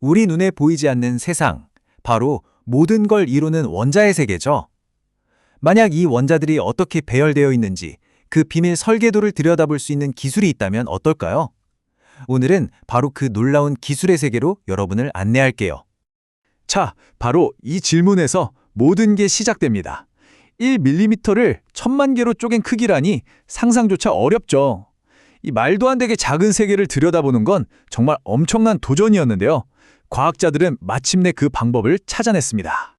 우리 눈에 보이지 않는 세상, 바로 모든 걸 이루는 원자의 세계죠. 만약 이 원자들이 어떻게 배열되어 있는지 그 비밀 설계도를 들여다볼 수 있는 기술이 있다면 어떨까요? 오늘은 바로 그 놀라운 기술의 세계로 여러분을 안내할게요. 자, 바로 이 질문에서 모든 게 시작됩니다. 1mm를 1000만 개로 쪼갠 크기라니 상상조차 어렵죠. 이 말도 안 되게 작은 세계를 들여다보는 건 정말 엄청난 도전이었는데요. 과학자들은 마침내 그 방법을 찾아냈습니다.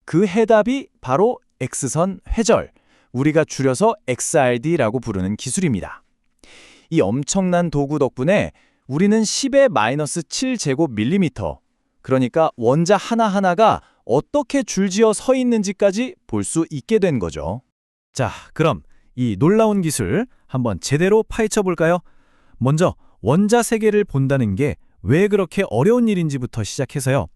그 해답이 바로 X선 회절, 우리가 줄여서 XRD라고 부르는 기술입니다. 이 엄청난 도구 덕분에 우리는 10의 마이너스 7제곱밀리미터, 그러니까 원자 하나하나가 어떻게 줄지어 서 있는지까지 볼 수 있게 된 거죠. 자, 그럼 이 놀라운 기술 한번 제대로 파헤쳐 볼까요? 먼저 원자 세계를 본다는 게 왜 그렇게 어려운 일인지부터 시작해서요.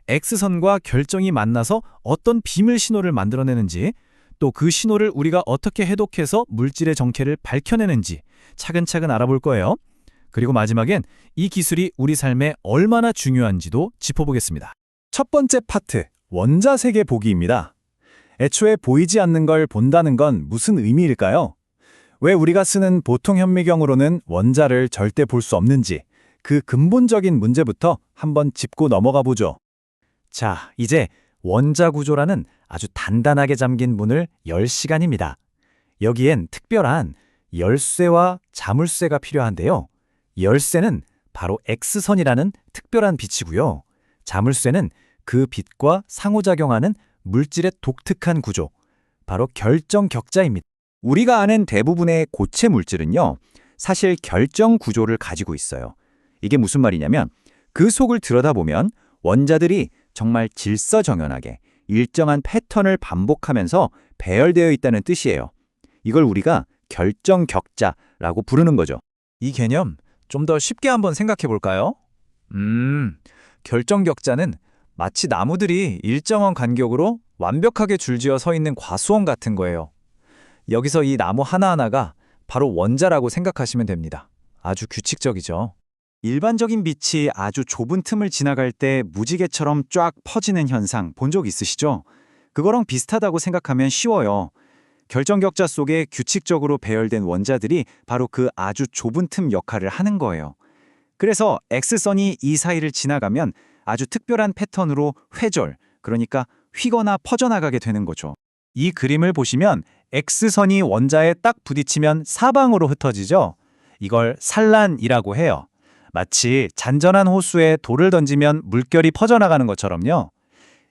X선과 결정이 만나서 어떤 비밀 신호를 만들어내는지, 또 그 신호를 우리가 어떻게 해독해서 물질의 정체를 밝혀내는지 차근차근 알아볼 거예요. 그리고 마지막엔 이 기술이 우리 삶에 얼마나 중요한지도 짚어보겠습니다. 첫 번째 파트, 원자 세계 보기입니다. 애초에 보이지 않는 걸 본다는 건 무슨 의미일까요? 왜 우리가 쓰는 보통 현미경으로는 원자를 절대 볼 수 없는지, 그 근본적인 문제부터 한번 짚고 넘어가 보죠. 자, 이제 원자 구조라는 아주 단단하게 잠긴 문을 열 시간입니다. 여기엔 특별한 열쇠와 자물쇠가 필요한데요. 열쇠는 바로 X선이라는 특별한 빛이고요. 자물쇠는 그 빛과 상호작용하는 물질의 독특한 구조, 바로 결정 격자입니다. 우리가 아는 대부분의 고체 물질은요, 사실 결정 구조를 가지고 있어요. 이게 무슨 말이냐면 그 속을 들여다보면 원자들이 정말 질서정연하게 일정한 패턴을 반복하면서 배열되어 있다는 뜻이에요. 이걸 우리가 결정 격자라고 부르는 거죠. 이 개념 좀 더 쉽게 한번 생각해 볼까요? 결정 격자는 마치 나무들이 일정한 간격으로 완벽하게 줄지어 서 있는 과수원 같은 거예요. 여기서 이 나무 하나하나가 바로 원자라고 생각하시면 됩니다. 아주 규칙적이죠. 일반적인 빛이 아주 좁은 틈을 지나갈 때 무지개처럼 쫙 퍼지는 현상 본 적 있으시죠? 그거랑 비슷하다고 생각하면 쉬워요. 결정격자 속에 규칙적으로 배열된 원자들이 바로 그 아주 좁은 틈 역할을 하는 거예요. 그래서 X선이 이 사이를 지나가면 아주 특별한 패턴으로 회절, 그러니까 휘거나 퍼져나가게 되는 거죠. 이 그림을 보시면 X선이 원자에 딱 부딪히면 사방으로 흩어지죠? 이걸 산란이라고 해요. 마치 잔전한 호수에 돌을 던지면 물결이 퍼져나가는 것처럼요.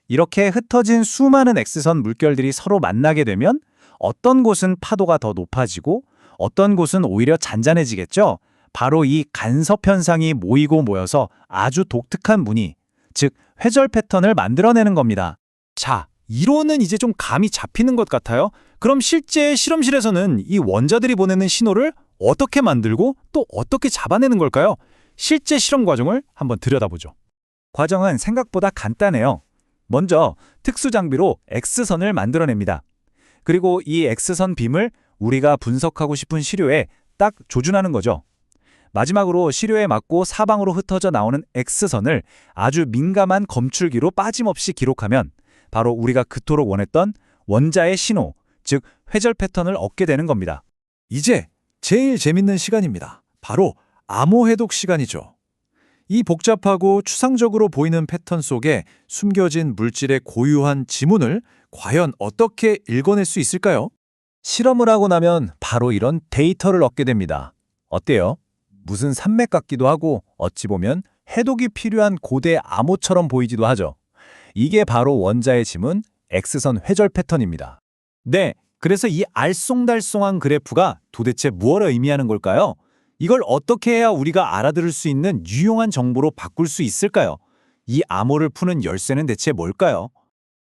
이렇게 흩어진 수많은 X선 물결들이 서로 만나게 되면 어떤 곳은 파도가 더 높아지고 어떤 곳은 오히려 잔잔해지겠죠. 바로 이 간섭 현상이 모이고 모여서 아주 독특한 무늬, 즉 회절 패턴을 만들어내는 겁니다. 자, 이론은 이제 좀 감이 잡히는 것 같아요. 그럼 실제 실험실에서는 이 원자들이 보내는 신호를 어떻게 만들고 또 어떻게 잡아내는 걸까요? 실제 실험 과정을 한번 들여다보죠. 과정은 생각보다 간단해요. 먼저 특수 장비로 X선을 만들어냅니다. 그리고 이 X선 빔을 우리가 분석하고 싶은 시료에 딱 조준하는 거죠. 마지막으로 시료에 맞고 사방으로 흩어져 나오는 X선을 아주 민감한 검출기로 빠짐없이 기록하면 바로 우리가 그토록 원했던 원자의 신호, 즉 회절 패턴을 얻게 되는 겁니다. 이제 제일 재밌는 시간입니다. 바로 암호 해독 시간이죠. 이 복잡하고 추상적으로 보이는 패턴 속에 숨겨진 물질의 고유한 지문을 과연 어떻게 읽어낼 수 있을까요? 실험을 하고 나면 바로 이런 데이터를 얻게 됩니다. 어때요? 무슨 산맥 같기도 하고 어찌 보면 해독이 필요한 고대 암호처럼 보이기도 하죠. 이게 바로 원자의 지문, X선 회절 패턴입니다. 네, 그래서 이 알쏭달쏭한 그래프가 도대체 무엇을 의미하는 걸까요? 이걸 어떻게 해야 우리가 알아들을 수 있는 유용한 정보로 바꿀 수 있을까요? 이 암호를 푸는 열쇠는 대체 뭘까요?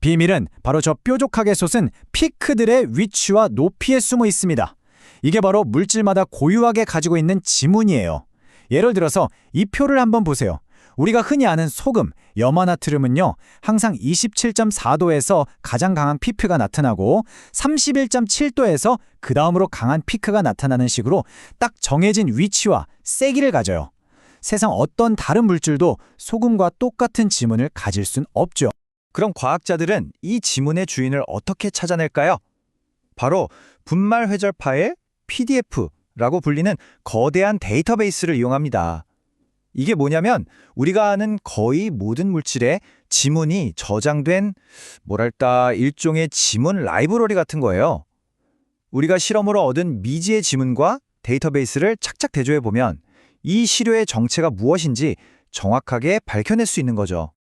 비밀은 바로 저 뾰족하게 솟은 피크들의 위치와 높이에 숨어 있습니다. 이게 바로 물질마다 고유하게 가지고 있는 지문이에요. 예를 들어서 이 표를 한번 보세요. 우리가 흔히 아는 소금, 염화나트륨은요, 항상 27.4도에서 가장 강한 피크가 나타나고 31.7도에서 그 다음으로 강한 피크가 나타나는 식으로 딱 정해진 위치와 세기를 가져요. 세상 어떤 다른 물질도 소금과 똑같은 지문을 가질 순 없죠. 그럼 과학자들은 이 지문의 주인을 어떻게 찾아낼까요? 바로 분말 회절 파일 PDF라고 불리는 거대한 데이터베이스를 이용합니다. 이게 뭐냐면 우리가 아는 거의 모든 물질에 지문이 저장된 일종의 지문 라이브러리 같은 거예요. 우리가 실험으로 얻은 미지의 지문과 데이터베이스를 착착 대조해 보면 이 시료의 정체가 무엇인지 정확하게 밝혀낼 수 있는 거죠.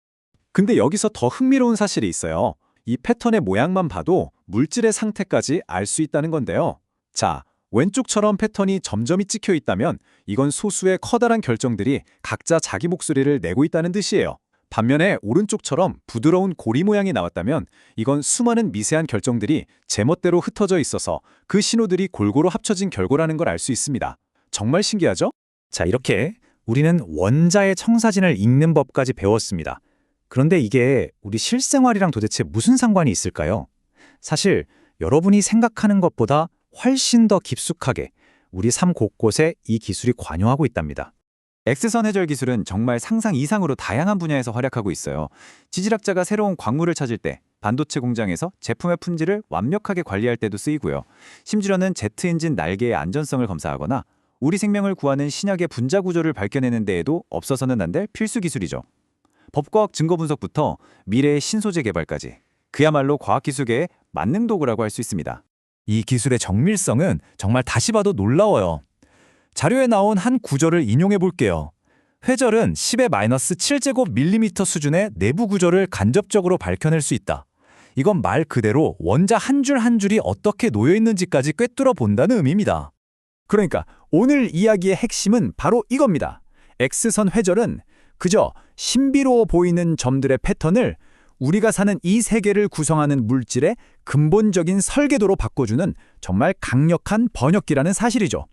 근데 여기서 더 흥미로운 사실이 있어요. 이 패턴의 모양만 봐도 물질의 상태까지 알 수 있다는 건데요. 자, 왼쪽처럼 패턴이 점점이 찍혀 있다면 이건 소수의 커다란 결정들이 각자 자기 목소리를 내고 있다는 뜻이에요. 반면에 오른쪽처럼 부드러운 고리 모양이 나왔다면 이건 수많은 미세한 결정들이 제멋대로 흩어져 있어서 그 신호들이 골고루 합쳐진 결과라는 걸 알 수 있습니다. 정말 신기하죠? 자, 이렇게 우리는 원자의 청사진을 읽는 법까지 배웠습니다. 그런데 이게 우리 실생활이랑 도대체 무슨 상관이 있을까요? 사실 여러분이 생각하는 것보다 훨씬 더 깊숙하게 우리 삶 곳곳에 이 기술이 관여하고 있답니다. X선 회절 기술은 정말 상상 이상으로 다양한 분야에서 활약하고 있어요. 지질학자가 새로운 광물을 찾을 때, 반도체 공장에서 제품의 품질을 완벽하게 관리할 때도 쓰이고요. 심지어는 제트 엔진 날개의 안전성을 검사하거나 우리 생명을 구하는 신약의 분자 구조를 밝혀내는 데에도 없어서는 안 될 필수 기술이죠. 법과학 증거 분석부터 미래의 신소재 개발까지 그야말로 과학기술계의 만능 도구라고 할 수 있습니다. 이 기술의 정밀성은 정말 다시 봐도 놀라워요. 자료에 나온 한 구절을 인용해 볼게요. 회절은 10의 마이너스 7제곱밀리미터 수준의 내부 구조를 간접적으로 밝혀낼 수 있다. 이건 말 그대로 원자 한 줄 한 줄이 어떻게 놓여 있는지까지 꿰뚫어 본다는 의미입니다. 그러니까 오늘 이야기의 핵심은 바로 이겁니다. X선 회절은 그저 신비로워 보이는 점들의 패턴을 우리가 사는 이 세계를 구성하는 물질의 근본적인 설계도로 바꿔주는 정말 강력한 번역기라는 사실이죠.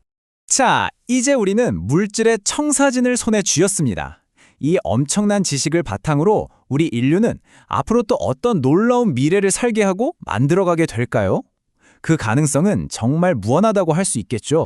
자, 이제 우리는 물질의 청사진을 손에 쥐었습니다. 이 엄청난 지식을 바탕으로 우리 인류는 앞으로 또 어떤 놀라운 미래를 설계하고 만들어가게 될까요? 그 가능성은 정말 무한하다고 할 수 있겠죠.